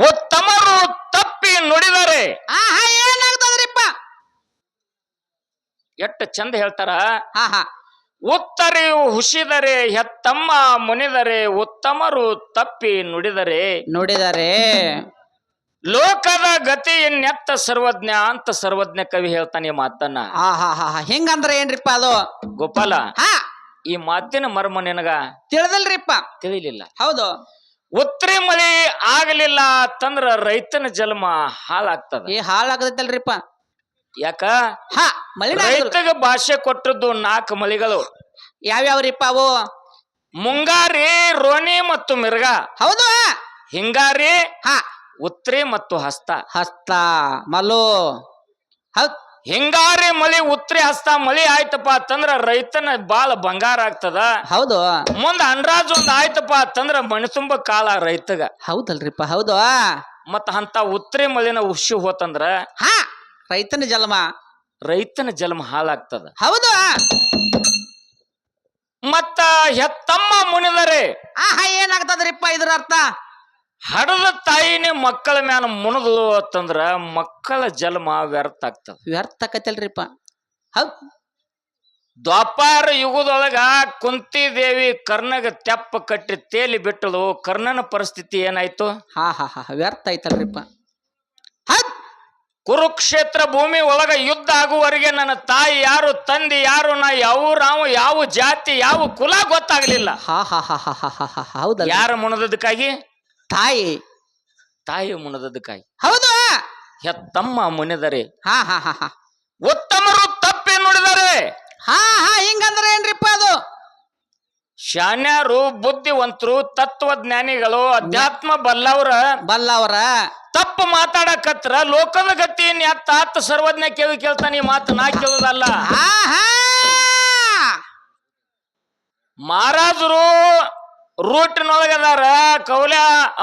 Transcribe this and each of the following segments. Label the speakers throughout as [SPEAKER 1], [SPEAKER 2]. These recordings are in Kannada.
[SPEAKER 1] ಉತ್ತಮರು ತಪ್ಪಿ ನುಡಿದರೆ
[SPEAKER 2] ಏನಾಗ್ತದ್ರಿಪ್ಪ?
[SPEAKER 1] ಎಷ್ಟು ಚಂದ ಹೇಳ್ತಾರ.
[SPEAKER 2] ಹಾ ಹಾ
[SPEAKER 1] ಉತ್ತರೆಯು ಹುಸಿದರೆ ಹೆತ್ತಮ್ಮ ಮುನಿದರೆ ಉತ್ತಮರು ತಪ್ಪಿ ನುಡಿದರೆ
[SPEAKER 2] ನುಡಿದರೆ
[SPEAKER 1] ಲೋಕದ ಗತಿ ನೆತ್ತ ಸರ್ವಜ್ಞ ಅಂತ ಸರ್ವಜ್ಞ ಕವಿ ಹೇಳ್ತಾನೆ ಈ ಮಾತನ್ನ.
[SPEAKER 2] ಹಾ ಹಾ ಹಾ ಹಿಂಗಂದ್ರ ಏನ್ರಿಪ್ಪ ಅದು?
[SPEAKER 1] ಗೋಪಾಲ,
[SPEAKER 2] ಹಾ
[SPEAKER 1] ಈ ಮಾತಿನ ಮರ್ಮ ನಿನಗ
[SPEAKER 2] ತಿಳಿದಿಲ್ರಿಪ್ಪ?
[SPEAKER 1] ತಿಳಿಲಿಲ್ಲ.
[SPEAKER 2] ಹೌದು.
[SPEAKER 1] ಉತ್ತರಿ ಮಳಿ ಆಗಲಿಲ್ಲ ಅಂತಂದ್ರ ರೈತನ ಜನ್ಮ ಹಾಳಾಗ್ತದ.
[SPEAKER 2] ಹಾಳಾಗದೈತಲ್ರಿಪ್ಪ?
[SPEAKER 1] ಯಾಕ?
[SPEAKER 2] ಹಾ ಮಳಿ
[SPEAKER 1] ರೈತಗ ಭಾಷೆ ಕೊಟ್ಟದ್ದು 4 ಮಳಿಗಳು.
[SPEAKER 2] ಯಾವ್ಯಾವ್ರಿಪ್ಪ ಅವು?
[SPEAKER 1] ಮುಂಗಾರಿ, ರೋಣಿ ಮತ್ತು ಮಿರ್ಗ.
[SPEAKER 2] ಹೌದು.
[SPEAKER 1] ಹಿಂಗಾರಿ,
[SPEAKER 2] ಹಾ
[SPEAKER 1] ಉತ್ರಿ ಮತ್ತು ಹಸ್ತ.
[SPEAKER 2] ಹಸ್ತ ಮಲು. ಹೌದ್.
[SPEAKER 1] ಹಿಂಗಾರಿ ಮಳಿ ಉತ್ರಿ ಹಸ್ತ ಮಳಿ ಆಯ್ತಪ್ಪ ಅಂತಂದ್ರ ರೈತನ ಬಾಳ ಬಂಗಾರ ಆಗ್ತದ.
[SPEAKER 2] ಹೌದು.
[SPEAKER 1] ಮುಂದ ಅಂಡ್ರಾಜ್ ಒಂದ್ ಆಯ್ತಪ್ಪ ಅಂತಂದ್ರ ಮಣಿ ತುಂಬ ಕಾಲ ರೈತಗ.
[SPEAKER 2] ಹೌದಲ್ರಿಪ್ಪ? ಹೌದು.
[SPEAKER 1] ಮತ್ತ ಅಂತ ಉತ್ರಿ ಮಳಿನ ಉಶಿ ಹೋತಂದ್ರ
[SPEAKER 2] ಹಾ ರೈತನ
[SPEAKER 1] ಜನ್ಮ ಹಾಳಾಗ್ತದ.
[SPEAKER 2] ಹೌದು.
[SPEAKER 1] ಮತ್ತ ಹೆತ್ತಮ್ಮ ಮುನಿದರೆ
[SPEAKER 2] ಏನಾಗ್ತದ್ರಿಪ್ಪ ಇದ್ರ ಅರ್ಥ?
[SPEAKER 1] ಹಡದ ತಾಯಿನೇ ಮಕ್ಕಳ ಮ್ಯಾಲ ಮುಣದು ಅಂತಂದ್ರ ಮಕ್ಕಳ ಜನ್ಮ ವ್ಯರ್ಥ ಆಗ್ತದ.
[SPEAKER 2] ವ್ಯರ್ಥ ಆಕೈತಲ್ರಿಪ್ಪ? ಹೌದ್.
[SPEAKER 1] ದ್ವಾಪಾರ ಯುಗದೊಳಗ ಕುಂತಿ ದೇವಿ ಕರ್ಣಗ ತೆಪ್ಪ ಕಟ್ಟಿ ತೇಲಿ ಬಿಟ್ಟಳು. ಕರ್ಣನ ಪರಿಸ್ಥಿತಿ ಏನಾಯ್ತು?
[SPEAKER 2] ಹಾ ಹಾ ಹಾ ವ್ಯರ್ಥ ಆಯ್ತಲ್ರಿಪ್ಪ? ಹೌದ್.
[SPEAKER 1] ಕುರುಕ್ಷೇತ್ರ ಭೂಮಿ ಒಳಗ ಯುದ್ಧ ಆಗುವವರೆಗೆ ನನ್ನ ತಾಯಿ ಯಾರು, ತಂದೆ ಯಾರು, ನಾ ಯಾವ ಜಾತಿ ಯಾವ ಕುಲ ಗೊತ್ತಾಗ್ಲಿಲ್ಲ.
[SPEAKER 2] ಹಾ ಹಾ ಹಾ ಹಾ ಹಾ ಹಾ ಹೌದಲ್ಲ?
[SPEAKER 1] ಯಾರ ಮುಣದದಕ್ಕಾಗಿ?
[SPEAKER 2] ತಾಯಿ
[SPEAKER 1] ಮುಣದದಕ್ಕಾಗಿ.
[SPEAKER 2] ಹೌದು.
[SPEAKER 1] ಹೆತ್ತಮ್ಮ ಮುನಿದರೆ
[SPEAKER 2] ಹಾ ಹಾ ಹಾ ಹಾ
[SPEAKER 1] ಉತ್ತಮರು ತಪ್ಪಿ ನುಡಿದರೆ.
[SPEAKER 2] ಹಾ ಹಾ ಹಿಂಗಂದ್ರೆ ಏನ್ರಿಪ್ಪ ಅದು?
[SPEAKER 1] ಶಾನ್ಯಾರು, ಬುದ್ಧಿವಂತರು, ತತ್ವಜ್ಞಾನಿಗಳು, ಅಧ್ಯಾತ್ಮ ಬಲ್ಲವರ ತಪ್ಪು ಮಾತಾಡಕತ್ರ ಲೋಕದ ಗತಿ ಎತ್ತ ಸರ್ವಜ್ಞ ಕೇಳ್ತಾನೆ. ಈ ಮಾತು ನಾ ಕೇಳುದಲ್ಲ. ಮಹಾರಾಜರು ರೂಟಿನೊಳಗದಾರ. ಕೌಲ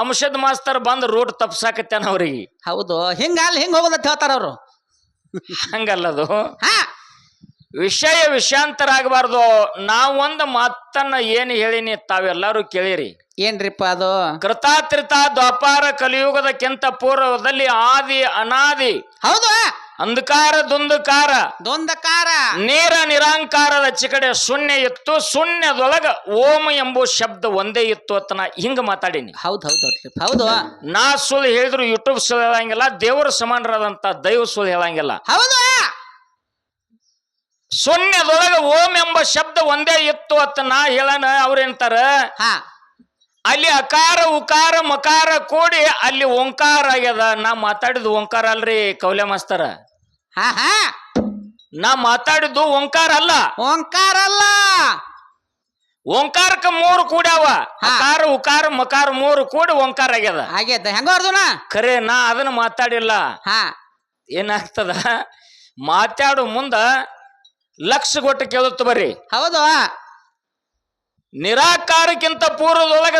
[SPEAKER 1] ಅಂಶದ ಮಾಸ್ತರ್ ಬಂದ್ ರೂಟ್ ತಪ್ಸಾಕತ್ತಾನ ಅವ್ರಿಗೆ.
[SPEAKER 2] ಹೌದು. ಹಿಂಗ ಹೋಗೋದತ್ ಹೇಳ್ತಾರ ಅವ್ರು.
[SPEAKER 1] ಹಂಗಲ್ಲದು. ವಿಷಯಾಂತರ ಆಗಬಾರ್ದು. ನಾವೊಂದು ಮಾತನ್ನ ಏನು ಹೇಳಿನಿ ತಾವೆಲ್ಲರೂ ಕೇಳಿರಿ.
[SPEAKER 2] ಏನ್ರಿಪ್ಪ ಅದು?
[SPEAKER 1] ಕೃತಾತ್ರಿತ ದ್ವಾಪಾರ ಕಲಿಯುಗದಕ್ಕಿಂತ ಪೂರ್ವದಲ್ಲಿ ಆದಿ ಅನಾದಿ.
[SPEAKER 2] ಹೌದು.
[SPEAKER 1] ಅಂಧಕಾರ ದುಂಧಕಾರ ನೇರ ನಿರಾಂಕಾರದ ಚಿಕಡೆ ಶೂನ್ಯ ಇತ್ತು. ಶೂನ್ಯದೊಳಗ ಓಂ ಎಂಬ ಶಬ್ದ ಒಂದೇ ಇತ್ತು ಅಂತ ನಾ ಹಿಂಗ ಮಾತಾಡೀನಿ.
[SPEAKER 2] ಹೌದು.
[SPEAKER 1] ನಾ ಸುಳ್ಳು ಹೇಳಿದ್ರು ಯೂಟ್ಯೂಬ್ ಸುಳ್ಳು ಹೇಳಂಗಿಲ್ಲ. ದೇವರ ಸಮಾನರಾದಂತ ದೈವ ಸುಳ್ಳು ಹೇಳಂಗಿಲ್ಲ.
[SPEAKER 2] ಹೌದು.
[SPEAKER 1] ಶೂನ್ಯದೊಳಗ ಓಂ ಎಂಬ ಶಬ್ದ ಒಂದೇ ಇತ್ತು ಅಂತ ನಾ ಹೇಳಣ. ಅವ್ರೇಂತಾರ ಅಲ್ಲಿ ಅಕಾರ ಉಕಾರ ಮಕಾರ ಕೂಡಿ ಅಲ್ಲಿ ಓಂಕಾರ ಆಗ್ಯದ. ನಾ ಮಾತಾಡಿದ್ದು ಓಂಕಾರ ಅಲ್ರಿ ಕೌಲೆ ಮಾಸ್ತರ. ನಾ ಮಾತಾಡಿದ್ದು ಓಂಕಾರ ಅಲ್ಲ. ಓಂಕಾರಕ್ಕೆ 3 ಕೂಡ್ಯಾವ. ಅಕಾರ ಉಕಾರ ಮಕಾರ 3 ಕೂಡಿ ಓಂಕಾರ ಆಗ್ಯದ.
[SPEAKER 2] ಹೆಂಗ
[SPEAKER 1] ಖರೆ ನಾ ಅದನ್ನ ಮಾತಾಡಿಲ್ಲ. ಏನಾಗ್ತದ, ಮಾತಾಡು ಮುಂದ ಲಕ್ಷ ಕೊಟ್ಟು ಕೇಳುತ್ತ ಬರ್ರಿ.
[SPEAKER 2] ಹೌದು.
[SPEAKER 1] ನಿರಾಕಾರಕ್ಕಿಂತ ಪೂರ್ವದೊಳಗೆ